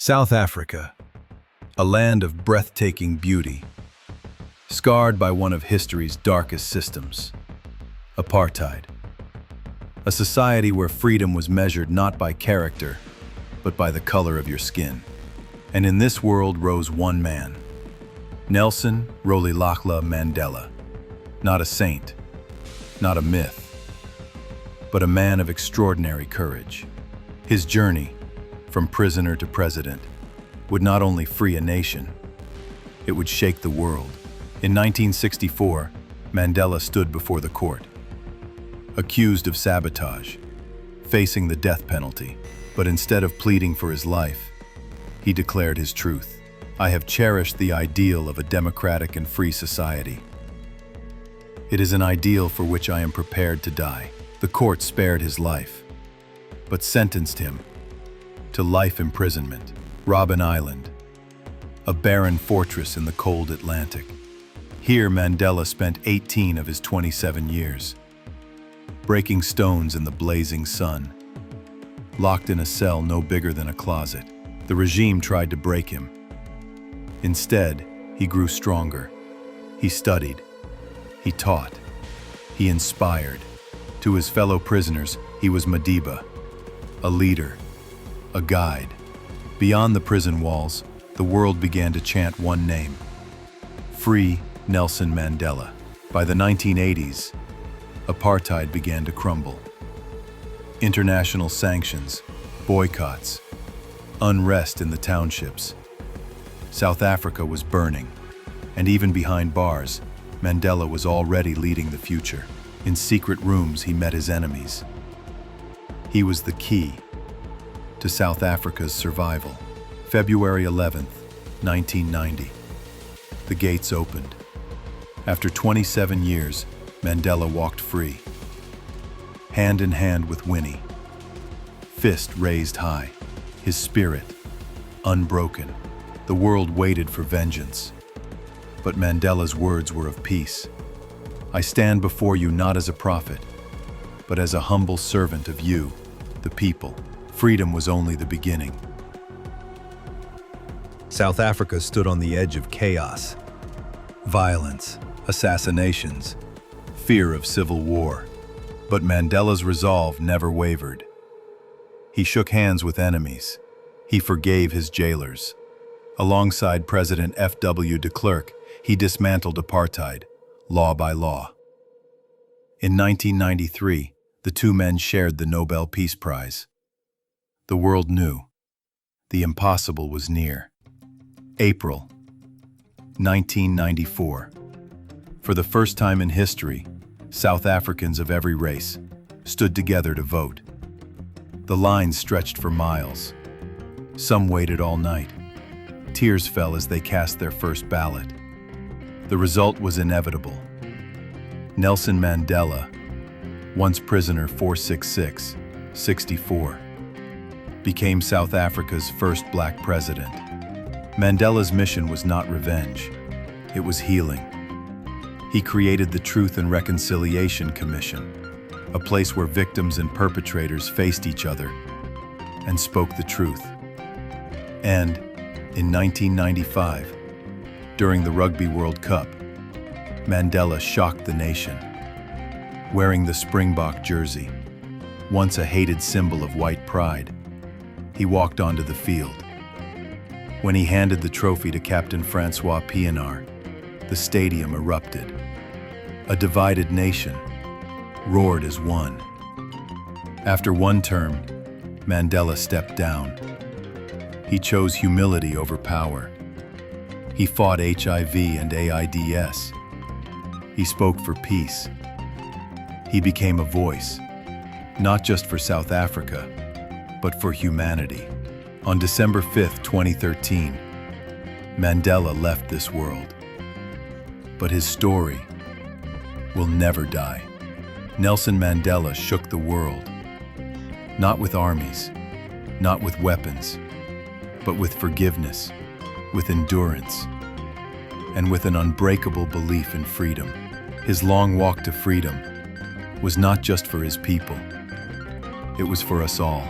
South Africa, a land of breathtaking beauty, scarred by one of history's darkest systems, apartheid. A society where freedom was measured not by character, but by the color of your skin. And in this world rose one man, Nelson Rolihlahla Mandela, not a saint, not a myth, but a man of extraordinary courage. His journey, from prisoner to president, would not only free a nation, it would shake the world. In 1964, Mandela stood before the court, accused of sabotage, facing the death penalty. But instead of pleading for his life, he declared his truth. I have cherished the ideal of a democratic and free society. It is an ideal for which I am prepared to die. The court spared his life, but sentenced him to life imprisonment. Robben Island, a barren fortress in the cold Atlantic. Here Mandela spent 18 of his 27 years, breaking stones in the blazing sun, locked in a cell no bigger than a closet. The regime tried to break him. Instead, he grew stronger. He studied, he taught, he inspired. To his fellow prisoners, he was Madiba, a leader, a guide. Beyond the prison walls, the world began to chant one name: Free Nelson Mandela. By the 1980s, apartheid began to crumble. International sanctions, boycotts, unrest in the townships. South Africa was burning, and even behind bars, Mandela was already leading the future. In secret rooms, he met his enemies. He was the key to South Africa's survival. February 11th, 1990. The gates opened. After 27 years, Mandela walked free, hand in hand with Winnie, fist raised high, his spirit unbroken. The world waited for vengeance, but Mandela's words were of peace. I stand before you not as a prophet, but as a humble servant of you, the people. Freedom was only the beginning. South Africa stood on the edge of chaos, violence, assassinations, fear of civil war. But Mandela's resolve never wavered. He shook hands with enemies. He forgave his jailers. Alongside President F.W. de Klerk, he dismantled apartheid, law by law. In 1993, the two men shared the Nobel Peace Prize. The world knew the impossible was near. April 1994. For the first time in history, South Africans of every race stood together to vote. The lines stretched for miles. Some waited all night. Tears fell as they cast their first ballot. The result was inevitable. Nelson Mandela, once prisoner 466-64, became South Africa's first black president. Mandela's mission was not revenge, it was healing. He created the Truth and Reconciliation Commission, a place where victims and perpetrators faced each other and spoke the truth. And in 1995, during the Rugby World Cup, Mandela shocked the nation. Wearing the Springbok jersey, once a hated symbol of white pride, he walked onto the field. When he handed the trophy to Captain Francois Pienaar, the stadium erupted. A divided nation roared as one. After one term, Mandela stepped down. He chose humility over power. He fought HIV and AIDS. He spoke for peace. He became a voice, not just for South Africa, but for humanity. On December 5th, 2013, Mandela left this world. But his story will never die. Nelson Mandela shook the world, not with armies, not with weapons, but with forgiveness, with endurance, and with an unbreakable belief in freedom. His long walk to freedom was not just for his people, it was for us all.